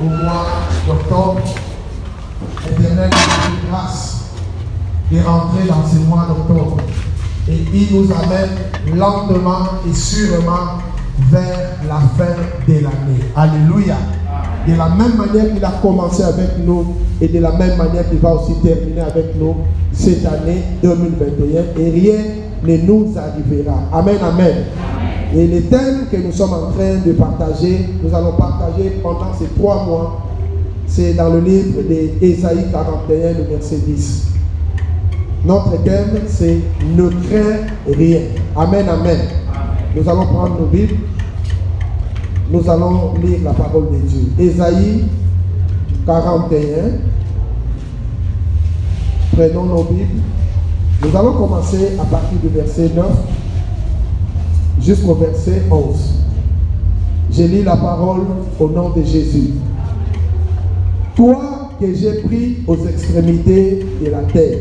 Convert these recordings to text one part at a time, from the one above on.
au mois d'octobre. Éternel, nous grâce de rentrer dans ce mois d'octobre. Et il nous amène lentement et sûrement vers la fin de l'année. Alléluia. De la même manière qu'il a commencé avec nous et de la même manière qu'il va aussi terminer avec nous cette année 2021 et rien ne nous arrivera. Amen, amen. Et les thèmes que nous sommes en train de partager, nous allons partager pendant ces 3 mois, c'est dans le livre d'Ésaïe 41, le verset 10. Notre thème, c'est « Ne crains rien ». Amen, amen. Nous allons prendre nos Bibles. Nous allons lire la parole de Dieu. Ésaïe 41. Prenons nos Bibles. Nous allons commencer à partir du verset 9 jusqu'au verset 11. Je lis la parole au nom de Jésus. Toi que j'ai pris aux extrémités de la terre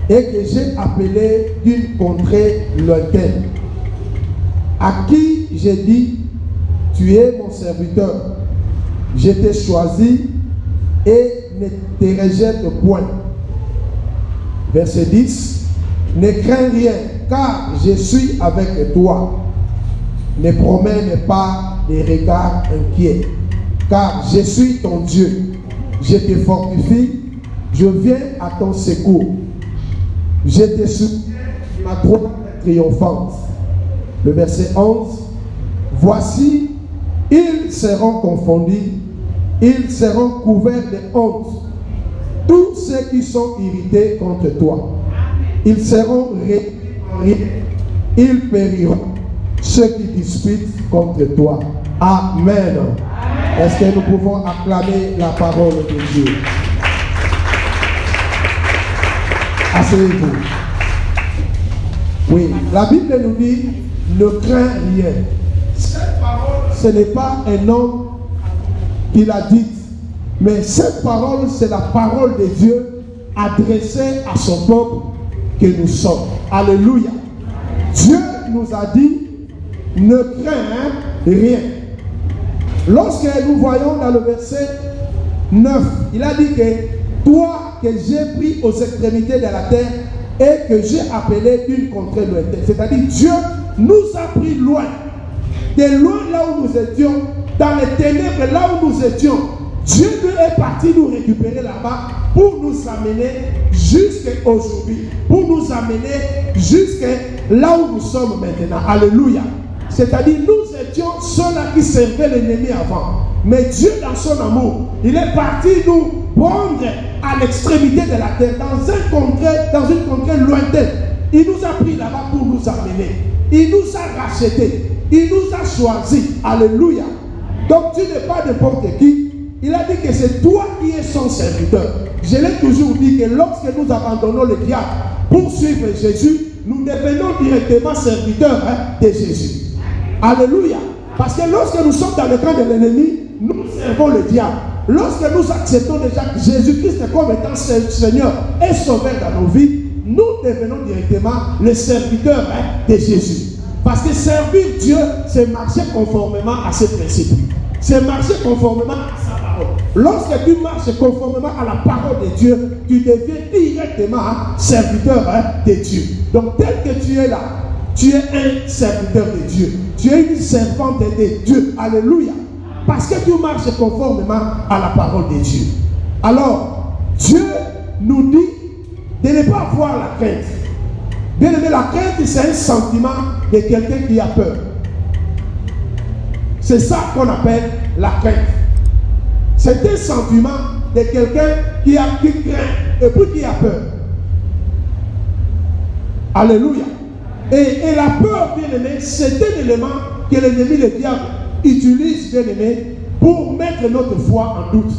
et que j'ai appelé d'une contrée lointaine, à qui j'ai dit, tu es mon serviteur, je t'ai choisi et ne te rejette point. Verset 10. Ne crains rien, car je suis avec toi. Ne promène pas des regards inquiets, car je suis ton Dieu. Je te fortifie, je viens à ton secours. Je te soutiens de ma droite triomphante. Le verset 11. Voici, ils seront confondus, ils seront couverts de honte, tous ceux qui sont irrités contre toi. Ils seront réduits en rien, ils périront, ceux qui disputent contre toi. Amen. Est-ce que nous pouvons acclamer la parole de Dieu? Asseyez-vous. Oui, la Bible nous dit, ne crains rien. Cette parole, ce n'est pas un homme qui l'a dite, mais cette parole, c'est la parole de Dieu adressée à son peuple que nous sommes. Alléluia. Dieu nous a dit, ne crains rien. Lorsque nous voyons dans le verset 9, il a dit que toi que j'ai pris aux extrémités de la terre et que j'ai appelé d'une contrée lointaine. C'est-à-dire Dieu nous a pris loin. De loin là où nous étions, dans les ténèbres là où nous étions, Dieu est parti nous récupérer là-bas pour nous amener jusqu'à aujourd'hui, pour nous amener jusqu'à là où nous sommes maintenant. Alléluia. C'est-à-dire nous étions ceux-là qui servaient l'ennemi avant. Mais Dieu dans son amour, il est parti nous prendre à l'extrémité de la terre, dans une contrée lointaine. Il nous a pris là-bas pour nous amener. Il nous a rachetés. Il nous a choisis. Alléluia. Donc tu n'es pas n'importe qui. Il a dit que c'est toi qui es son serviteur. Je l'ai toujours dit que lorsque nous abandonnons le diable pour suivre Jésus, nous devenons directement serviteurs de Jésus. Alléluia. Parce que lorsque nous sommes dans le camp de l'ennemi, nous servons le diable. Lorsque nous acceptons déjà Jésus-Christ comme étant Seigneur et Sauveur dans nos vies, nous devenons directement les serviteurs de Jésus. Parce que servir Dieu, c'est marcher conformément à ses principes. C'est marcher conformément à sa parole. Lorsque tu marches conformément à la parole de Dieu, tu deviens directement serviteur de Dieu. Donc tel que tu es là, tu es un serviteur de Dieu. Tu es une servante de Dieu. Alléluia. Parce que tu marches conformément à la parole de Dieu. Alors, Dieu nous dit de ne pas avoir la crainte. Bien aimé, la crainte, c'est un sentiment de quelqu'un qui a peur. C'est ça qu'on appelle la crainte. C'est un sentiment de quelqu'un qui craint et puis qui a peur. Alléluia. Et la peur, bien aimé, c'est un élément que l'ennemi, le diable, utilise, bien aimé, pour mettre notre foi en doute.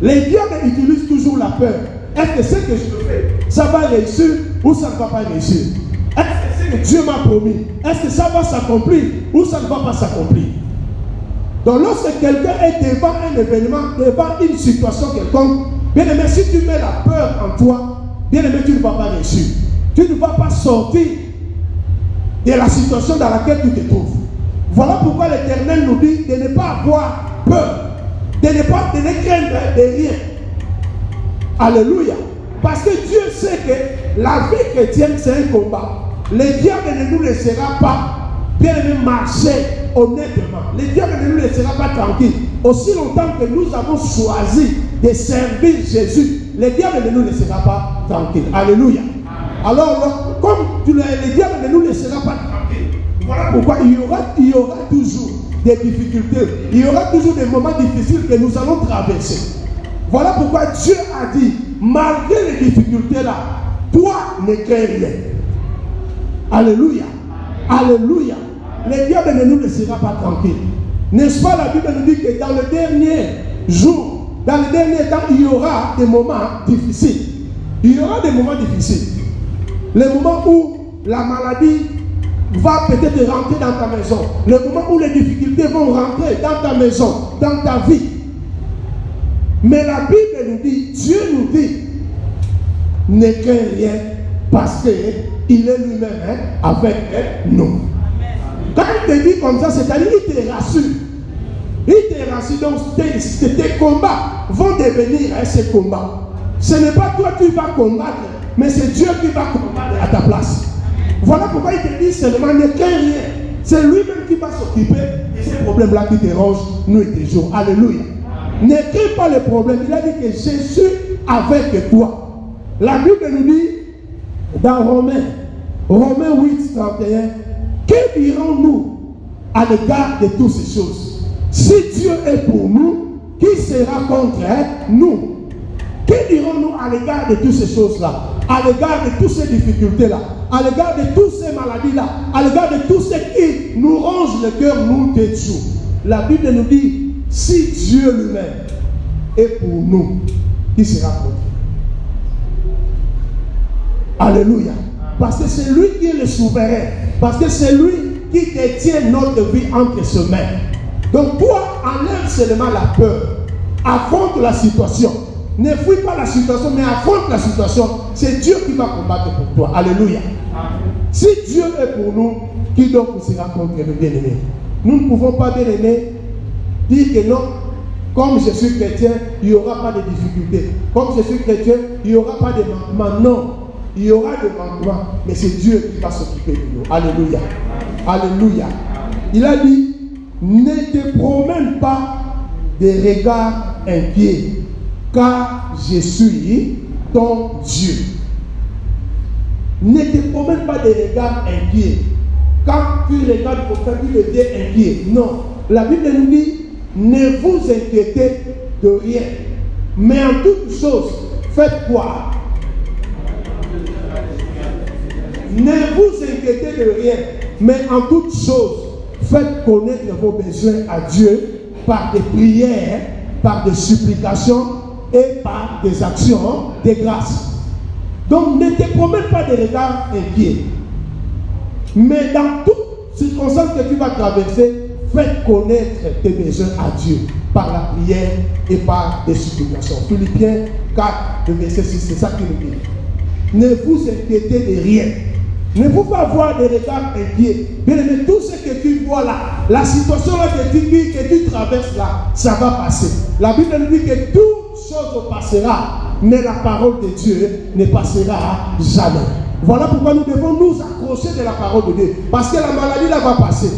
Les diables utilisent toujours la peur. Est-ce que ce que je fais, ça va réussir ou ça ne va pas réussir? Est-ce que ce que Dieu m'a promis, est-ce que ça va s'accomplir ou ça ne va pas s'accomplir? Donc lorsque quelqu'un est devant un événement, devant une situation quelconque, bien aimé, si tu mets la peur en toi, bien aimé, tu ne vas pas réussir. Tu ne vas pas sortir de la situation dans laquelle tu te trouves. Voilà pourquoi l'Éternel nous dit de ne pas avoir peur. de ne craindre de rien. Alléluia. Parce que Dieu sait que la vie chrétienne, c'est un combat. Le diable ne nous laissera pas bien marcher honnêtement. Le diable ne nous laissera pas tranquille. Aussi longtemps que nous avons choisi de servir Jésus, le diable ne nous laissera pas tranquille. Alléluia. Alors, comme le diable ne nous laissera pas tranquille, voilà pourquoi il y aura toujours des difficultés. Il y aura toujours des moments difficiles que nous allons traverser. Voilà pourquoi Dieu a dit, malgré les difficultés là, toi ne crains rien. Alléluia. Alléluia. Le diable ne nous laissera pas tranquille. N'est-ce pas, la Bible nous dit que dans le dernier jour, dans le dernier temps, il y aura des moments difficiles. Il y aura des moments difficiles. Les moments où la maladie va peut-être rentrer dans ta maison. Le moment où les difficultés vont rentrer dans ta maison, dans ta vie. Mais la Bible nous dit, Dieu nous dit, ne crains rien parce qu'il est lui-même avec nous. Quand il te dit comme ça, c'est-à-dire qu'il te rassure. Il te rassure, donc tes combats vont devenir ces combats. Ce n'est pas toi qui vas combattre, mais c'est Dieu qui va combattre à ta place. Voilà pourquoi il te dit seulement ne crains rien. C'est lui-même qui va s'occuper de ces problèmes-là qui dérangent nuit et jour. Alléluia. Ne crains pas les problèmes. Il a dit que je suis avec toi. La Bible nous dit dans Romains 8, 31, que dirons-nous à l'égard de toutes ces choses? Si Dieu est pour nous, qui sera contre nous? Que dirons-nous à l'égard de toutes ces choses-là? À l'égard de toutes ces difficultés-là? À l'égard de toutes ces maladies-là? À l'égard de tout ce qui nous ronge le cœur, nous toujours? La Bible nous dit, si Dieu lui-même est pour nous, qui sera contre nous? Alléluia. Parce que c'est lui qui est le souverain. Parce que c'est lui qui détient notre vie entre ses mains. Donc toi, enlève seulement la peur. Affronte la situation. Ne fuis pas la situation, mais affronte la situation. C'est Dieu qui va combattre pour toi. Alléluia. Si Dieu est pour nous, qui donc sera contre nous, bien-aimés? Nous ne pouvons pas, bien-aimés, dire que non, comme je suis chrétien, il n'y aura pas de difficultés. Comme je suis chrétien, il n'y aura pas de manquements. Non. Il y aura des manquements, mais c'est Dieu qui va s'occuper de nous. Alléluia. Alléluia. Il a dit, ne te promène pas des regards inquiets, car je suis ton Dieu. Ne te promène pas des regards inquiets. Quand tu regardes pour faire, tu deviens inquiet. Non. La Bible nous dit, ne vous inquiétez de rien. Mais en toute chose, faites quoi? Ne vous inquiétez de rien, mais en toutes choses, faites connaître vos besoins à Dieu par des prières, par des supplications et par des actions de grâce. Donc ne te promène pas des regards inquiets, mais dans toute circonstance que tu vas traverser, faites connaître tes besoins à Dieu par la prière et par des supplications. Philippiens 4, le verset 6, c'est ça qu'il nous dit. Ne vous inquiétez de rien. Ne faut pas avoir des regards inquiets. Bien aimé, tout ce que tu vois là, la situation là que tu traverses là, ça va passer. La Bible nous dit que toute chose passera, mais la parole de Dieu ne passera jamais. Voilà pourquoi nous devons nous accrocher de la parole de Dieu. Parce que la maladie là va passer.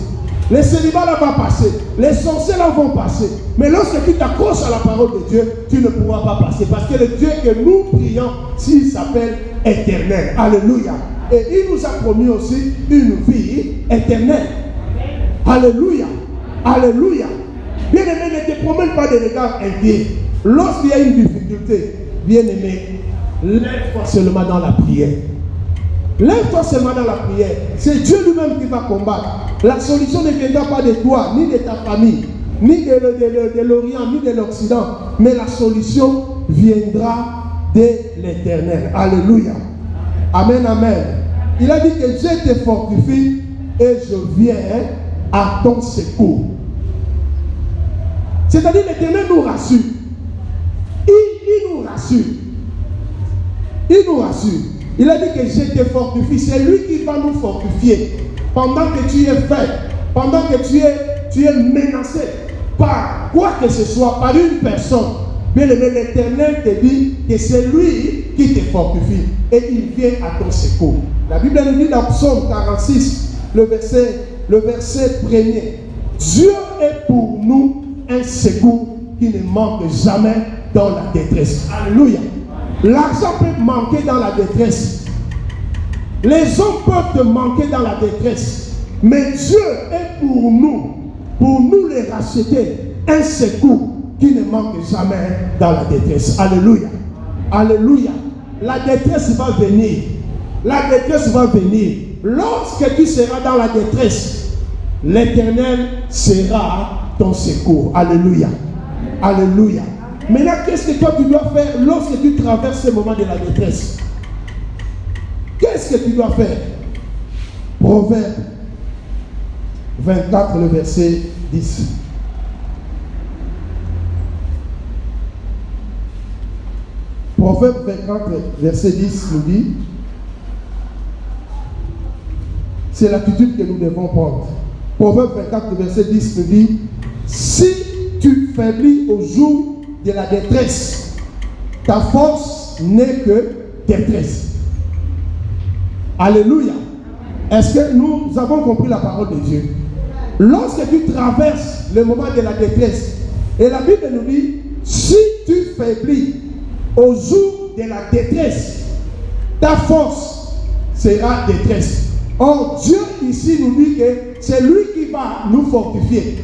Les célibats là vont passer. Les sorciers là vont passer. Mais lorsque tu t'accroches à la parole de Dieu, tu ne pourras pas passer. Parce que le Dieu que nous prions, s'il s'appelle éternel. Alléluia. Et il nous a promis aussi une vie éternelle. Alléluia. Alléluia. Bien aimé, ne te promène pas de regards inquiets. Lorsqu'il y a une difficulté, bien aimé, lève-toi seulement dans la prière. Lève-toi seulement dans la prière. C'est Dieu lui-même qui va combattre. La solution ne viendra pas de toi, ni de ta famille, ni de l'Orient, ni de l'Occident. Mais la solution viendra de l'Éternel. Alléluia. Amen, amen. Il a dit que je te fortifie et je viens à ton secours. C'est-à-dire l'Éternel nous rassure. Il nous rassure. Il nous rassure. Il a dit que je te fortifie. C'est lui qui va nous fortifier. Pendant que tu es faible, pendant que tu es menacé, par quoi que ce soit, par une personne, bien aimé, l'Éternel te dit que c'est lui qui te fortifie et il vient à ton secours. La Bible nous dit dans Psaume 46, le verset premier, Dieu est pour nous un secours qui ne manque jamais dans la détresse. Alléluia. L'argent peut manquer dans la détresse. Les hommes peuvent te manquer dans la détresse. Mais Dieu est pour nous les racheter, un secours qui ne manque jamais dans la détresse. Alléluia. Alléluia. La détresse va venir. La détresse va venir. Lorsque tu seras dans la détresse, l'Éternel sera ton secours. Alléluia. Alléluia. Maintenant, qu'est-ce que toi tu dois faire lorsque tu traverses ce moment de la détresse? Qu'est-ce que tu dois faire? Proverbe 24, le verset 10. Proverbe 24, verset 10 nous dit, c'est l'attitude que nous devons prendre. Proverbe 24, verset 10 nous dit, si tu faiblis au jour de la détresse, ta force n'est que détresse. Alléluia. Est-ce que nous avons compris la parole de Dieu? Lorsque tu traverses le moment de la détresse, et la Bible nous dit, si tu faiblis au jour de la détresse, ta force sera détresse. Or, Dieu ici nous dit que c'est lui qui va nous fortifier.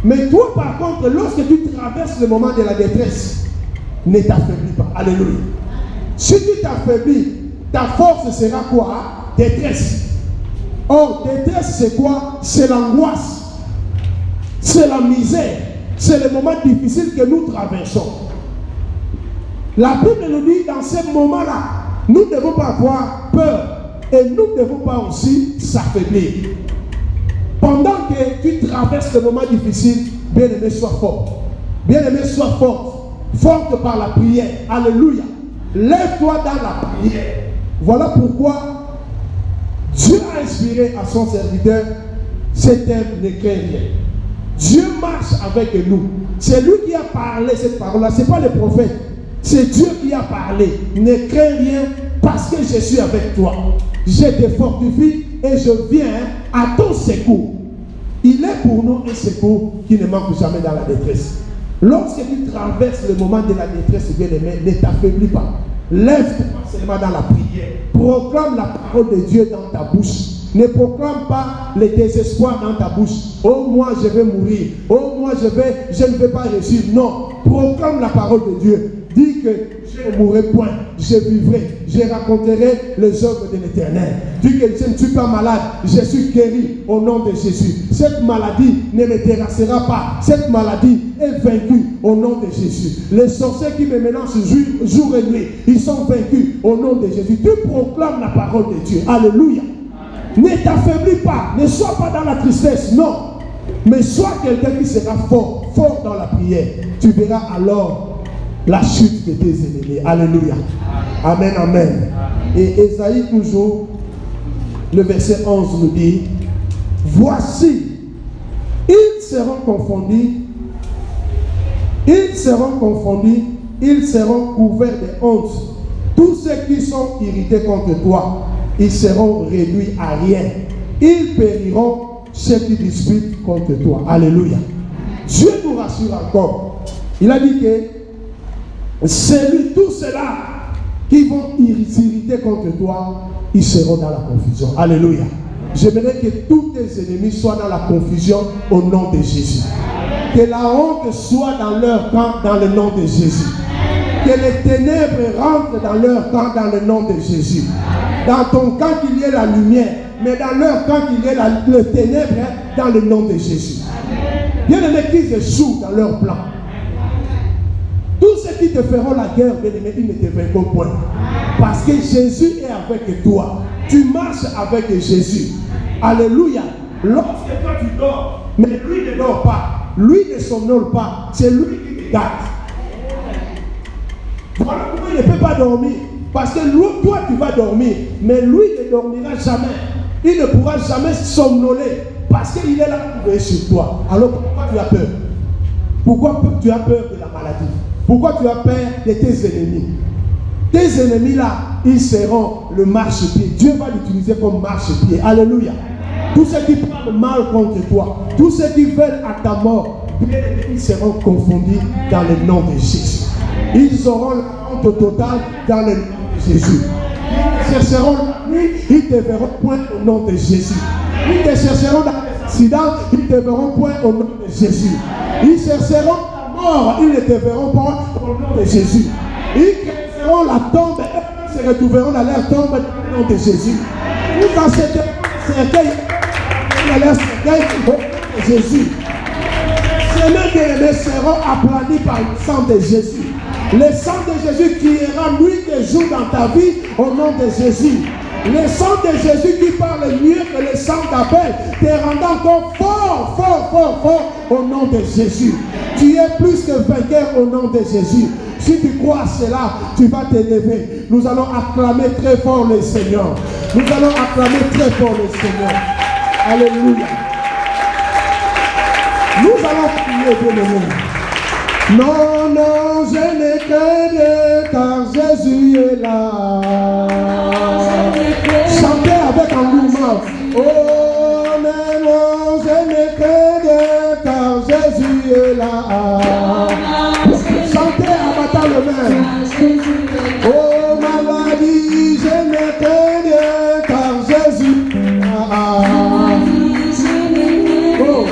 Mais toi, par contre, lorsque tu traverses le moment de la détresse, ne t'affaiblis pas. Alléluia. Si tu t'affaiblis, ta force sera quoi? Détresse. Or, détresse, c'est quoi? C'est l'angoisse. C'est la misère. C'est le moment difficile que nous traversons. La Bible nous dit, dans ces moments-là, nous ne devons pas avoir peur. Et nous ne devons pas aussi s'affaiblir. Pendant que tu traverses le moment difficile, bien-aimé, sois fort. Bien-aimé, sois forte. Forte par la prière. Alléluia. Lève-toi dans la prière. Voilà pourquoi Dieu a inspiré à son serviteur cet thème, ne crains rien. Dieu marche avec nous. C'est lui qui a parlé cette parole-là. Ce n'est pas le prophète. C'est Dieu qui a parlé. Ne crains rien parce que je suis avec toi. Je te fortifie et je viens à ton secours. Il est pour nous un secours qui ne manque jamais dans la détresse. Lorsque tu traverses le moment de la détresse, bien-aimé, ne t'affaiblis pas. Lève-toi seulement dans la prière. Proclame la parole de Dieu dans ta bouche. Ne proclame pas le désespoir dans ta bouche. Oh, moi je vais mourir. Oh, moi je ne vais pas réussir. Non. Proclame la parole de Dieu. Dis que je ne mourrai point, je vivrai, je raconterai les œuvres de l'Éternel. Dis que je ne suis pas malade, je suis guéri au nom de Jésus. Cette maladie ne me terrassera pas. Cette maladie est vaincue au nom de Jésus. Les sorciers qui me menacent jour et nuit, ils sont vaincus au nom de Jésus. Tu proclames la parole de Dieu. Alléluia. Ne t'affaiblis pas, ne sois pas dans la tristesse, non. Mais sois quelqu'un qui sera fort, fort dans la prière. Tu verras alors la chute de tes ennemis. Alléluia. Amen, amen. Et Ésaïe toujours, le verset 11 nous dit, voici, ils seront confondus, ils seront couverts de honte. Tous ceux qui sont irrités contre toi, ils seront réduits à rien. Ils périront ceux qui disputent contre toi. Alléluia. Dieu nous rassure encore. Il a dit que c'est tous ceux-là qui vont s'irriter contre toi, ils seront dans la confusion. Alléluia. J'aimerais que tous tes ennemis soient dans la confusion au nom de Jésus. Que la honte soit dans leur camp dans le nom de Jésus. Que les ténèbres rentrent dans leur camp dans le nom de Jésus. Dans ton camp qu'il y ait la lumière, mais dans leur camp qu'il y ait le ténèbre dans le nom de Jésus. Bien-aimés, qu'ils échouent dans leur plan. Tous ceux qui te feront la guerre, bien-aimés, ils ne te vaincront point. Parce que Jésus est avec toi. Tu marches avec Jésus. Alléluia. Lorsque toi tu dors, mais lui ne dort pas. Lui ne somnole pas. C'est lui qui te garde. Voilà pourquoi il ne peut pas dormir. Parce que toi tu vas dormir. Mais lui ne dormira jamais. Il ne pourra jamais somnoler. Parce qu'il est là pour veiller sur toi. Alors pourquoi tu as peur? Pourquoi tu as peur de la maladie? Pourquoi tu as peur de tes ennemis? Tes ennemis là, ils seront le marchepied. Dieu va l'utiliser comme marchepied. Alléluia. Tous ceux qui parlent mal contre toi, tous ceux qui veulent à ta mort, ils seront confondus dans le nom de Jésus. Ils auront la honte totale dans le nom de Jésus. Ils te chercheront la nuit, ils ne te verront point au nom de Jésus. Ils te chercheront dans les accidents, ils ne te verront point au nom de Jésus. Ils chercheront ta mort, ils ne te verront pas au nom de Jésus. Ils créeront la tombe et se retrouveront dans leur tombe dans le nom de Jésus. Nous accepterons le cercueil dans leur cercueil au nom de Jésus. Ces mains bien-aimés seront aplanis par le sang de Jésus. Le sang de Jésus qui ira nuit et jour dans ta vie au nom de Jésus. Le sang de Jésus qui parle mieux que le sang d'Abel te rendant encore fort au nom de Jésus. Tu es plus que vainqueur au nom de Jésus. Si tu crois à cela, tu vas t'élever. Nous allons acclamer très fort le Seigneur. Nous allons acclamer très fort le Seigneur. Alléluia. Nous allons prier de l'amour. Non, non, je n'ai que Dieu, car Jésus est là. Chantez avec engouement. Oh, mais non, je n'ai que Dieu, car Jésus est là. Chantez en battant le main. Oh, maladie, je n'ai que Dieu, car Jésus est là. Oh.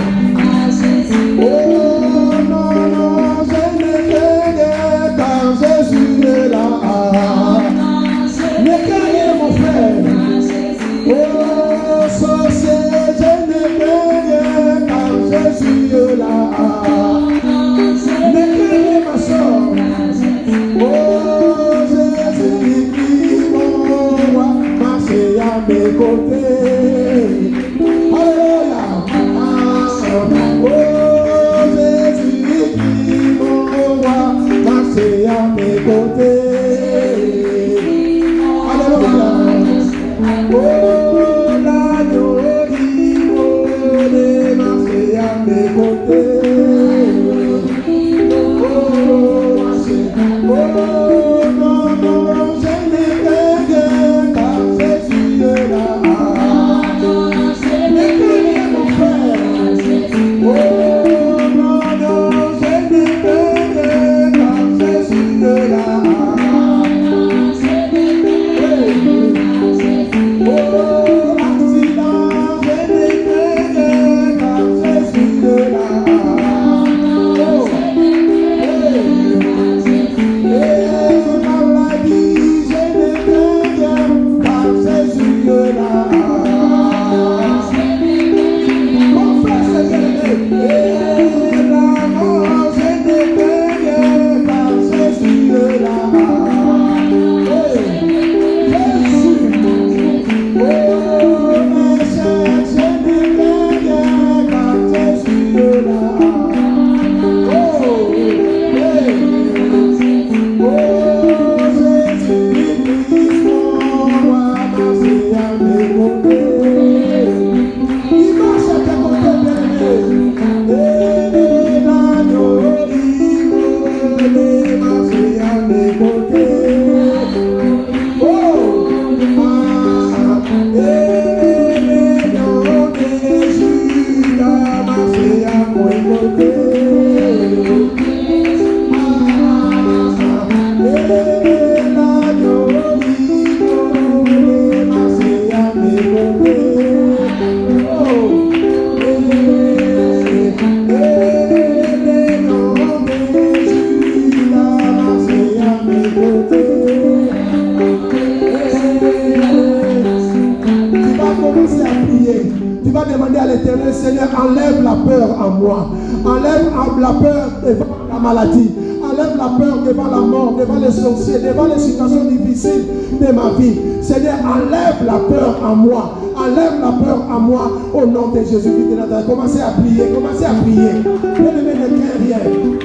Seigneur, enlève la peur en moi. Enlève la peur devant la maladie. Enlève la peur devant la mort, devant les sorciers, devant les situations difficiles de ma vie. Seigneur, enlève la peur en moi. Enlève la peur en moi au nom de Jésus-Christ de Nazareth. Commencez à prier, commencez à prier. Bien-aimé, ne crains rien.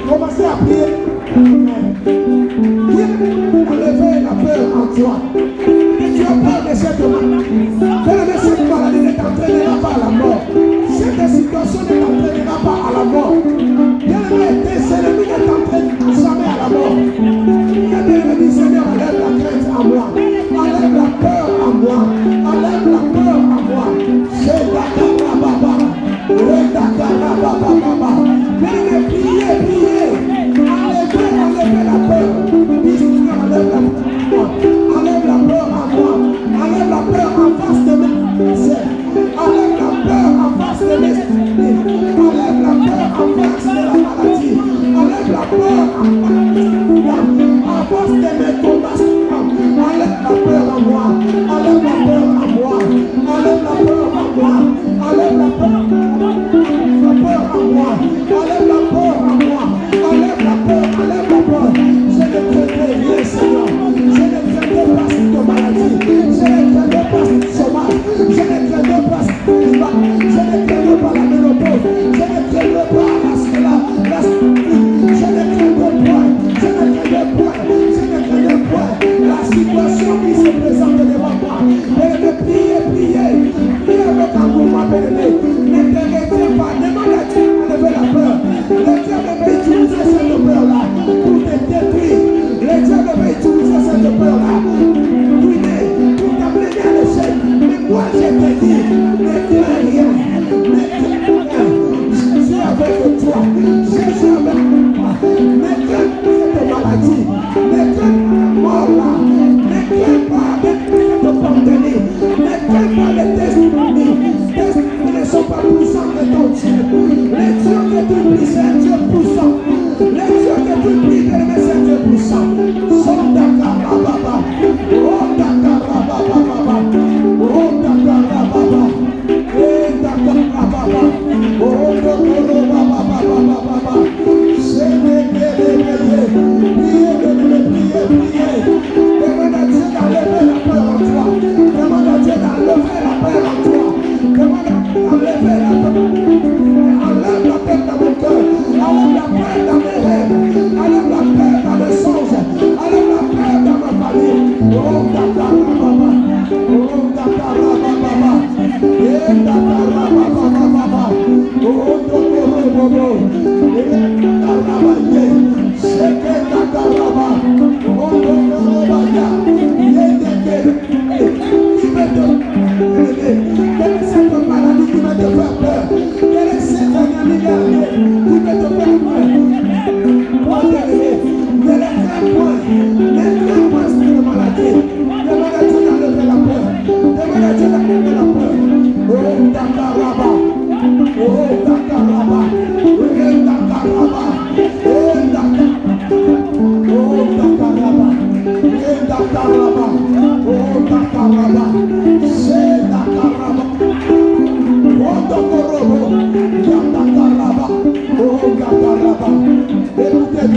Commencez à prier. Viens enlever la peur en toi. Tu as peur de cette maladie. Bien-aimé, cette maladie ne t'entraînera pas à la mort. Cette situation ne t'entraînera pas à la mort. Bien-aimé,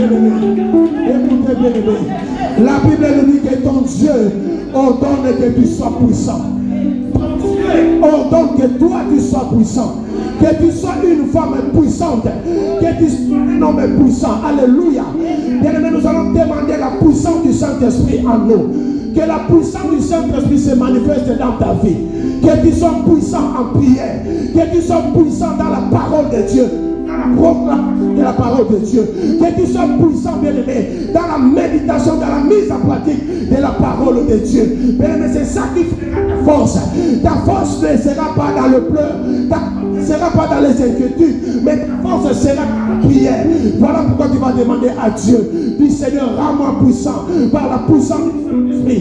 Écoutez, bien-aimé. La Bible nous dit que ton Dieu ordonne que tu sois puissant. Ton Dieu ordonne que toi tu sois puissant. Que tu sois une femme puissante. Que tu sois un homme puissant. Alléluia. Bien-aimé, nous allons demander la puissance du Saint-Esprit en nous. Que la puissance du Saint-Esprit se manifeste dans ta vie. Que tu sois puissant en prière. Que tu sois puissant dans la parole de Dieu. Dans la proclamation de la parole de Dieu. Que tu sois puissant, bien-aimé, dans la méditation, dans la mise en pratique de la parole de Dieu. Bien-aimé, c'est ça qui fera ta force. Ta force ne sera pas dans le pleur. Ta force ne sera pas dans les inquiétudes. Mais ta force sera dans la prière. Voilà pourquoi tu vas demander à Dieu. Dis Seigneur, rends-moi puissant par la puissance du Saint-Esprit.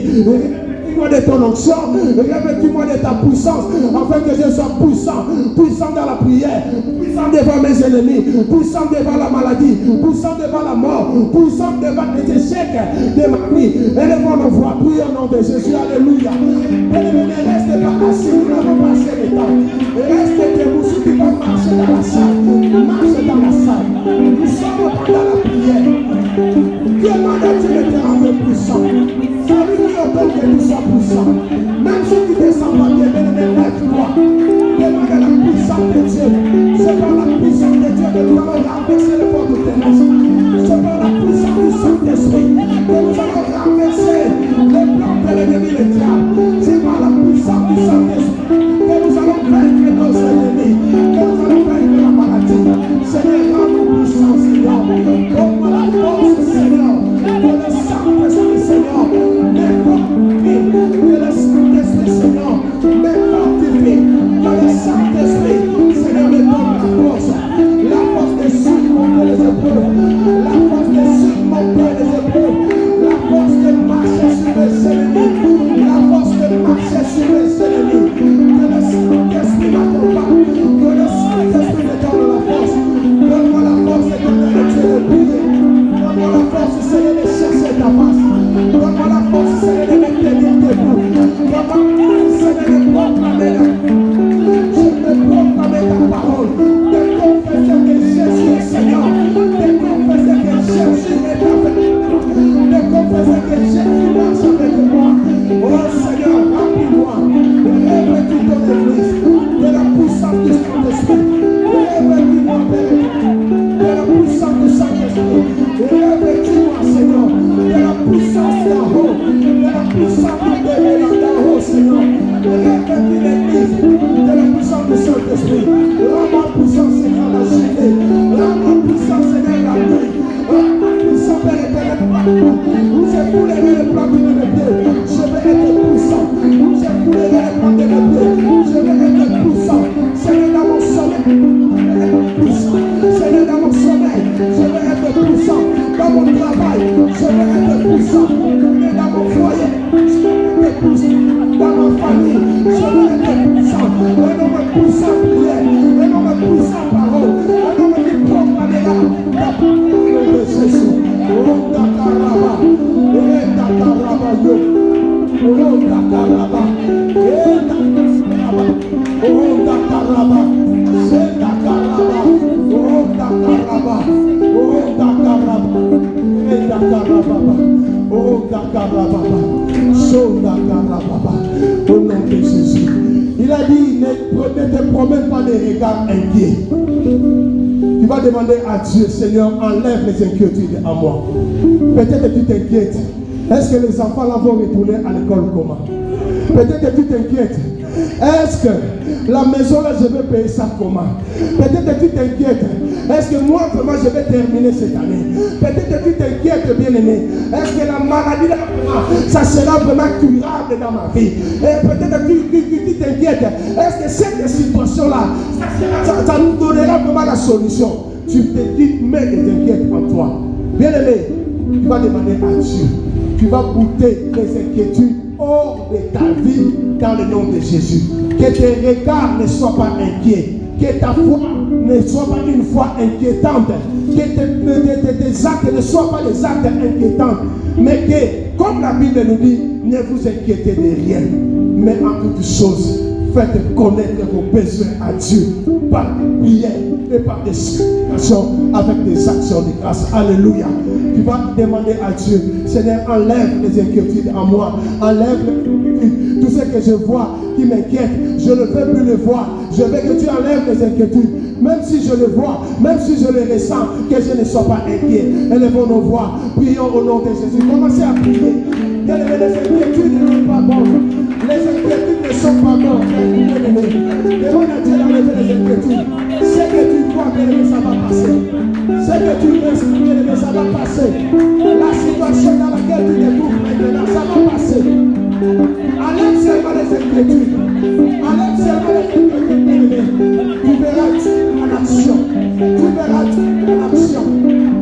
Revêtis-moi de ton onction, revêtis-moi de ta puissance, afin que je sois puissant, puissant dans la prière, puissant devant mes ennemis, puissant devant la maladie, puissant devant la mort, puissant devant les échecs de ma vie. Élevons nos voix, prions au nom de Jésus, alléluia. Ne reste pas assis, nous n'avons pas assez de temps. Reste debout, si tu vas marcher dans la salle, marche dans la salle. Nous sommes dans la prière. Demande à Dieu de te rendre puissant. Ça lui ordonne que tu sois puissant. Même si tu ne te sens pas bien, lève-toi. Demande à la puissance de Dieu. C'est par la puissance de Dieu que nous allons renverser les portes de ténèbres. C'est par la puissance du Saint-Esprit que nous allons renverser les plans de l'ennemi, le diable. C'est par la puissance du Saint-Esprit que nous allons vaincre nos ennemis, que nous allons vaincre la maladie. Seigneur, rends-nous puissants, Seigneur. Donne-moi la force, Seigneur. Que le Saint-Esprit, Seigneur, me fortifie. Que le Saint-Esprit, Seigneur, me fortifie. Que le Saint-Esprit, Seigneur, me donne la force de surmonter les épreuves, la force de surmonter les épreuves, la force de marcher sur les ennemis, la force de marcher sur les ennemis. Que le Saint-Esprit m'accompagne, que le Saint-Esprit me donne la force. Donne-moi la force, Seigneur, de prier. Donne-moi la force, Seigneur, de chercher ta face. Donne-moi la force, Seigneur, de me tenir debout. Donne-moi la force, Seigneur, de proclamer la je peux proclamer ta parole, de confesser que Jésus est Seigneur, de confesser que Jésus est avec moi, de confesser que Jésus marche avec moi. Oh Seigneur, remplis-moi, revêtis ton église de la puissance du Saint-Esprit. Revêtis-moi, Père, de la puissance du Saint-Esprit. Revêtis-moi, Seigneur, de la puissance d'en haut, de la puissance du démon d'en haut, Seigneur. Revêtis l'église de la puissance du Saint-Esprit. Rends-moi puissant, Seigneur, la journée. Rends-moi puissant, Seigneur, la nuit. Rends-moi puissant, Père éternel, partout. Où j'ai foulé les plans de mes pieds, je vais être puissant. Où j'ai foulé les plans de mes pieds, je vais être puissant. Seigneur, dans mon sommeil, je vais être puissant. Seigneur, dans mon sommeil, je vais être puissant. Dans mon travail, je vais être puissant. Seigneur, dans mon foyer, je vais être puissant. Dans ma famille, je vais être puissant. Un homme puissant prière, un homme puissant parole, un homme qui proclamera la parole de Jésus. Oh Dakaraba, eh Dakaraba yo, oh Dakaraba, eh Dakaraba, oh Dakaraba, c'est Dakaraba, oh Dakaraba, oh Dakaraba, eh Dakaraba, oh Dakaraba, so Dakaraba, au nom de Jésus. Il a dit, ne te promène pas des regards inquiets. Tu vas demander à Dieu, Seigneur, enlève les inquiétudes en moi. Peut-être que tu t'inquiètes. Est-ce que les enfants là vont retourner à l'école comment? Peut-être que tu t'inquiètes. Est-ce que la maison là, je vais payer ça comment? Peut-être que tu t'inquiètes. Est-ce que moi, vraiment, je vais terminer cette année? Peut-être que tu t'inquiètes, bien-aimé. Est-ce que la maladie là, ça sera vraiment curable dans ma vie? Et peut-être que tu t'inquiètes. Est-ce que cette situation-là, ça nous donnera vraiment la solution? Tu te dis, mets des inquiétudes en toi. Bien-aimé, tu vas demander à Dieu. Tu vas goûter les inquiétudes hors de ta vie dans le nom de Jésus. Que tes regards ne soient pas inquiets. Que ta foi ne soit pas une foi inquiétante. Que tes actes ne soient pas des actes inquiétants. Mais que, comme la Bible nous dit, ne vous inquiétez de rien. Mais en toutes choses, faites connaître vos besoins à Dieu par prière mais par des supplications, avec des actions de grâce. Alléluia. Tu vas demander à Dieu, Seigneur, enlève les inquiétudes en moi, enlève tout ce que je vois qui m'inquiète, je ne veux plus le voir. Je veux que tu enlèves les inquiétudes, même si je le vois, même si je le ressens, que je ne sois pas inquiet. Élevons nos voix, prions au nom de Jésus. Commencez à prier. Les inquiétudes ne sont pas bonnes. Les inquiétudes ne sont pas bonnes. Demande à Dieu d'enlever les inquiétudes. Ce que tu crois, bien-aimé, ça va passer. Ce que tu penses, bien-aimé, ça va passer. La situation dans laquelle tu te trouves maintenant, ça va passer. Enlève seulement les inquiétudes. Enlève seulement les inquiétudes, bien-aimé. Tu verras en action. Tu verras en action.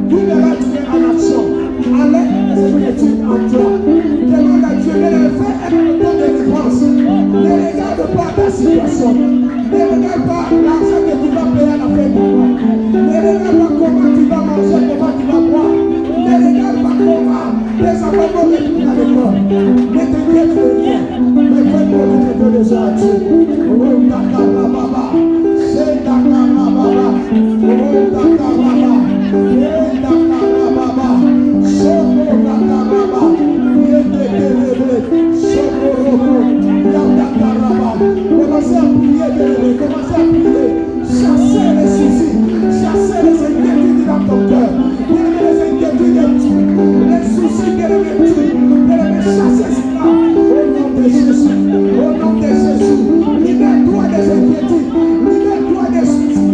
Tu verras en action. Enlève les inquiétudes en toi. Demande à Dieu de faire un temps de dépense. Ne regarde pas ta situation. Ne regarde pas l'argent que tu vas payer à la fin du mois. Ne regarde pas comment tu vas manger, comment tu vas boire. Ne regarde pas comment tes enfants vont retourner à l'école. Ne t'inquiète de rien. Mais fais pour le déjà à Dieu. Oh, Dakarababa. C'est Dakarababa. Oh, Dakarababa. Oh, Dakarababa. Soko Dakarababa. Commencez à prier, bébé. Commencez à prier. Chassez les soucis. Chassez les inquiétudes dans ton cœur. Les inquiétudes, les soucis que les tuent. Chassez cela. Au nom de Jésus. Au nom de Jésus. Libère-toi des inquiétudes. Libère-toi des soucis.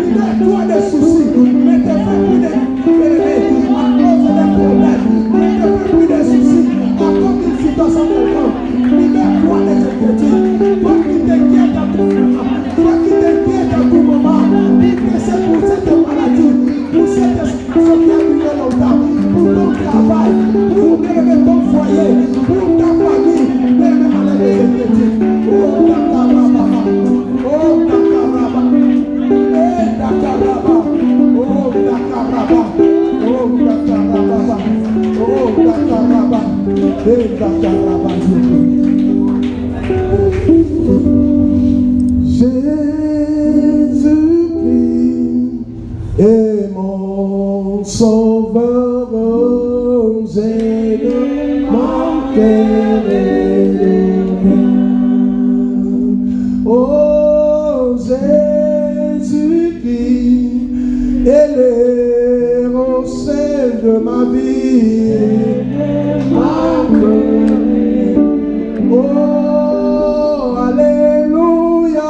Libère-toi des soucis. Ne te fais plus de bébés à cause des problèmes. Ne te fais plus de soucis à cause d'une situation quelconque. Libère-toi des inquiétudes. Toi qui t'inquiètes à tout moment. Toi qui t'inquiètes à tout moment. Que c'est pour cette maladie, pour cette situation qui a duré longtemps, pour ton travail, pour ton foyer, pour ta famille, même enlève les inquiétudes. Oh, Dakarababa. Oh, Dakarababa. Eh, Dakarababa. Oh, Dakarababa. Oh, Dakarababa. Oh, Dakarababa. Eh, Dakarababa. Jésus-Christ est mon sauveur, j'ai de manquer de rien. Oh, Jésus-Christ est l'essentiel de ma vie. Oh, alléluia.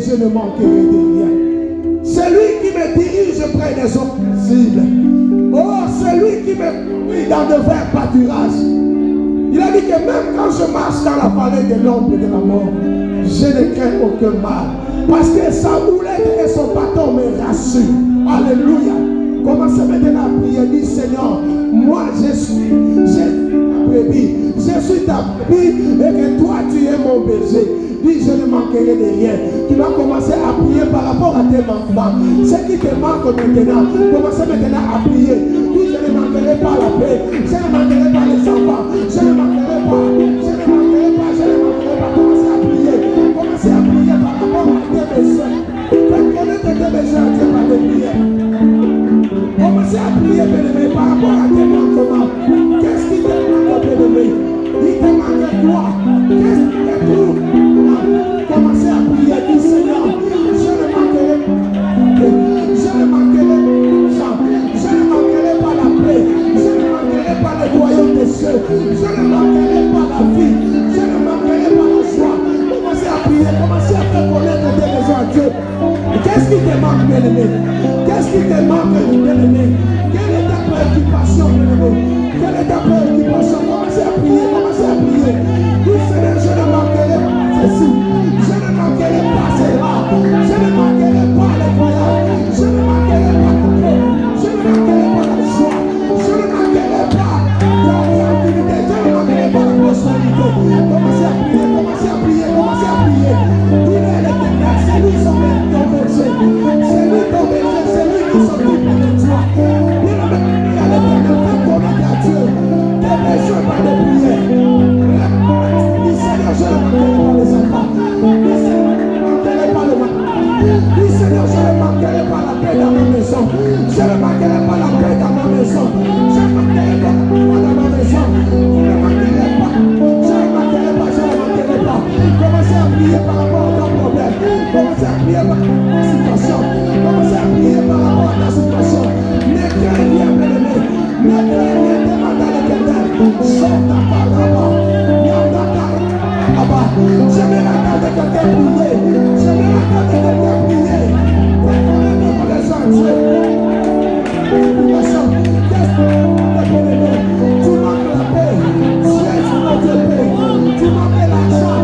Je ne manquerai de rien. C'est lui qui me dirige près des eaux paisibles. Oh, c'est lui qui me conduit dans de verts pâturages. Il a dit que même quand je marche dans la vallée de l'ombre de la mort, je ne crains aucun mal. Parce que sa houlette et son bâton me rassurent. Alléluia. Commencez maintenant à prier. Dis Seigneur, moi je suis brebis. Je suis ta brebis et que toi tu es mon berger. Dis, je ne manquerai de rien. Tu vas commencer à prier par rapport à tes manquements. Ce qui te manque maintenant, commencez maintenant à prier. Dis, je ne manquerai pas la paix. Je ne manquerai pas les enfants. Je ne manquerai pas. Je ne manquerai pas. Je ne manquerai pas. Commencez à prier. Commencez à prier par rapport à tes besoins. Faites connaître tes besoins à Dieu par des prières. Commencez à prier, bien-aimé, par rapport à tes manquements. Qu'est-ce qui te manque, bien-aimé? Il te manque quoi? Qu'est-ce qui te trouve? Commencez à prier, dis Seigneur, je ne manquerai pas, je ne manquerai pas la paix, je ne manquerai pas le royaume des cieux, je ne manquerai pas la vie, je ne manquerai pas la joie. Commencez à prier, commencez à faire connaître tes besoins à Dieu. Qu'est-ce qui te manque, bien-aimé? Qu'est-ce qui te manque, bien-aimé? Quelle est ta préoccupation, bien-aimé? Quelle est ta préoccupation? Commencez à prier, commencez à prier. Dis Seigneur, je ne manquerai pas ceci. Je ne manquerai pas cela. Je ne manquerai pas les voyages. Je ne manquerai pas la paix. Je ne manquerai pas la joie. Je ne manquerai pas la tranquillité. Je ne manquerai pas la prospérité. Commencez à prier, commencez à prier, commencez à prier. Il est l'éternel, c'est lui son berger. C'est lui ton berger, c'est lui qui s'occupe de toi. Il a l'éternel, fais connaître à Dieu tes besoins par des prières. Dis Seigneur, je ne manquerai pas les enfants. Dis Seigneur, je ne manquerai pas le matin. Dis Seigneur, je ne manquerai pas la paix dans ma maison. Je ne manquerai pas la paix dans ma maison. Je ne manquerai pas la paix dans ma maison. Je ne manquerai pas. Je ne manquerai pas. Je ne manquerai pas. Commencez à prier par rapport à ton problème. Commencez à prier par rapport à ta situation. Commencez à prier par rapport à ta situation. Ne crains rien, bien-aimé. Ne crains rien, demande à l'éternel. Chante ta parole. Je vais regarder quelqu'un prier. Je vais regarder quelqu'un prier. Pour connaître les gens. Tu manques la paix. Tu manques la paix. Tu manques l'argent.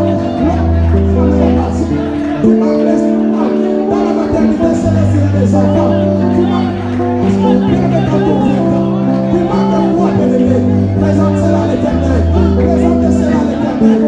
Tu manques l'espoir. Dans la maternité céleste des enfants. Tu manques bien de ton tour. Tu manques quoi, bien-aimé? Présente cela à l'éternel. Présente cela à l'éternel.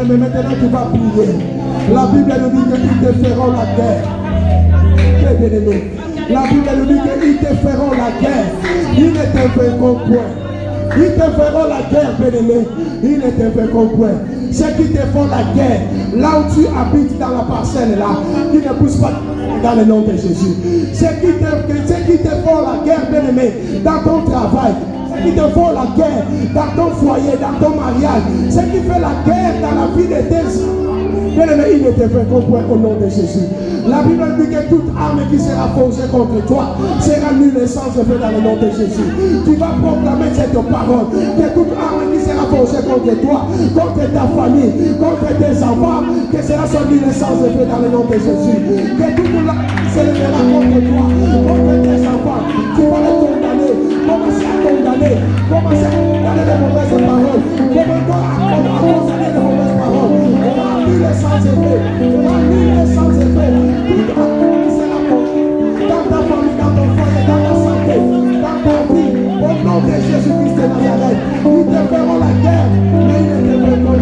Mais maintenant tu vas prier. La Bible nous dit qu'ils te feront la guerre. La Bible nous dit qu'ils te feront la guerre. Ils ne te vaincront point. Ils te feront la guerre, bien-aimé. Ils ne te vaincront point. Ceux qui te font la guerre, là où tu habites dans la parcelle là, qui ne poussent pas dans le nom de Jésus. Ceux qui te font la guerre, bien-aimé, dans ton travail. Ceux qui te font la guerre dans ton foyer, dans ton mariage. Ceux qui font la guerre dans la vie de tes enfants. Bien-aimé, il ne te vaincront point au nom de Jésus. La Bible dit que toute arme qui sera forgée contre toi sera nulle sans effet dans le nom de Jésus. Tu vas proclamer cette parole. Que toute arme qui sera forgée contre toi, contre ta famille, contre tes enfants, que cela soit nulle sans effet dans le nom de Jésus. Que toute l'arme qui s'élèvera contre toi, contre tes enfants, tu vas les condamner. Commencez à condamner. Commencez à condamner les mauvaises paroles. Commencez à condamner les mauvaises paroles. On va nul sans effet. On va nul sans effet. Toute arme qui sera forgée dans ta famille, dans ton foyer, dans ta santé, dans ta vie, au nom de Jésus-Christ de Nazareth, ils te feront la guerre, mais ils ne te feront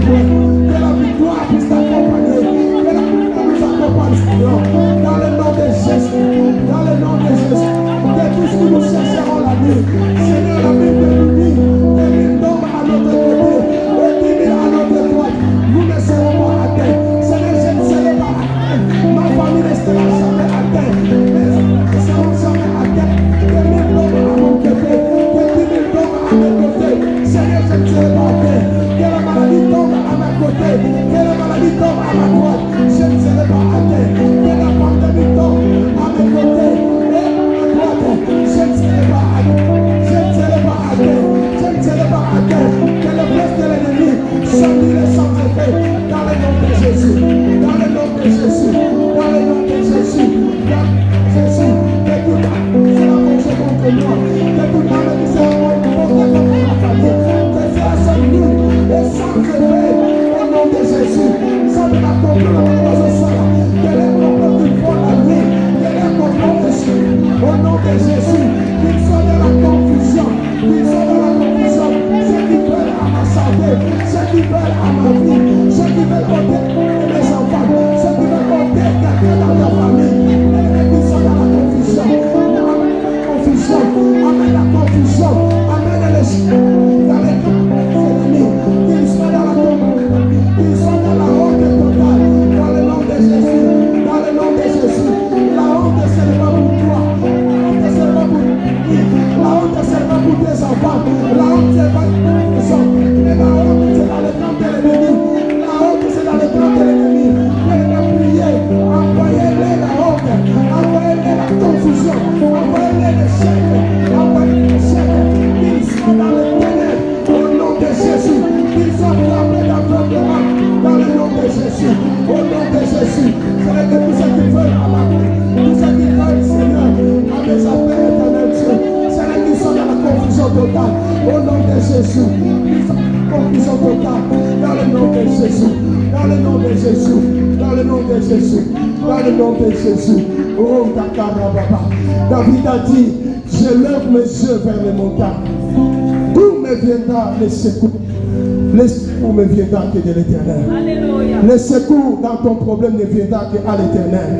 Seigneur. Dans le nom de Jésus. Dans le nom de Jésus. Que tout ce que nous chercherons la nuit. Seigneur, la Bible nous dit que les tombent à notre côté et 10 000 à notre droite. Nous ne serons pas atteints. Seigneur, je ne serai pas atteint. Ma famille ne sera jamais atteinte. Mes enfants ne seront jamais atteints. Que 1000 tombent à mon côté. Que 10 000 tombent à mes côtés. Seigneur, je ne serai pas atteint. Que la maladie tombe à ma côté. Que la maladie tombe à ma droite. Je ne serai pas atteint. Que la pandémie tombe à mes côtés. Et à ma droite. Je ne serai pas atteint. Je ne serai pas atteint. Je ne serai pas atteint. Que le blesse de l'ennemi s'annule sans effet. Dans le nom de Jésus. Dans le nom de Jésus. Dans le nom de Jésus. Dans Jésus. Que tout âme sera mangé contre moi. Que tout âme qui sera portée contre ma famille. Que cela soit nul et sans effet. Au nom de Jésus. Ça ne m'a compris le monde de ça. Que les complots qui font la nuit. Que les complots dessus. Au nom de Jésus. Qu'ils soient dans la confusion. Qu'ils soient dans la confusion. Ceux qui veulent à ma santé. Ceux qui veulent à ma vie. Ceux qui veulent ôter mes enfants. Ceux qui veulent ôter quelqu'un dans ta famille. Qu'ils soient dans la confusion. Amène la confusion. Amène les dans les ennemis. Qu'ils soient dans la confusion. Qu'ils soient dans la honte totale. Dans le nom de Jésus. Dans le nom de Jésus. La honte, ce n'est pas pour toi. La honte, ce n'est pas pour la honte, ce n'est pas pour tes enfants. La honte, ce n'est pas pour tes enfants. Mais la honte, c'est dans le camp de l'ennemi. La honte, c'est dans le camp de l'ennemi. Viens prier. Envoyez-les la honte. Envoyez-les la confusion. Envoyez-les les chèques. Envoyez-les les chèques. Qu'ils soient dans le ténèbres. Au nom de Jésus. Qu'ils soient frappés d'aveuglement. Dans le nom de Jésus. Au nom de Jésus. C'est vrai que tous ceux qui veulent à ma vie. Tous ceux qui veulent, Seigneur, à mes affaires éternelles, Dieu. C'est vrai qu'ils sont dans la confusion totale. Au nom de Jésus. Ils sont dans la confusion totale. Dans le nom de Jésus. Dans le nom de Jésus. Dans le nom de Jésus. Dans le nom de Jésus. Oh, Takarababa. David a dit, je lève mes yeux vers les montagnes. D'où me viendra le secours? Le secours me viendra que de l'Éternel. Alléluia. Le secours dans ton problème ne viendra que à l'Éternel.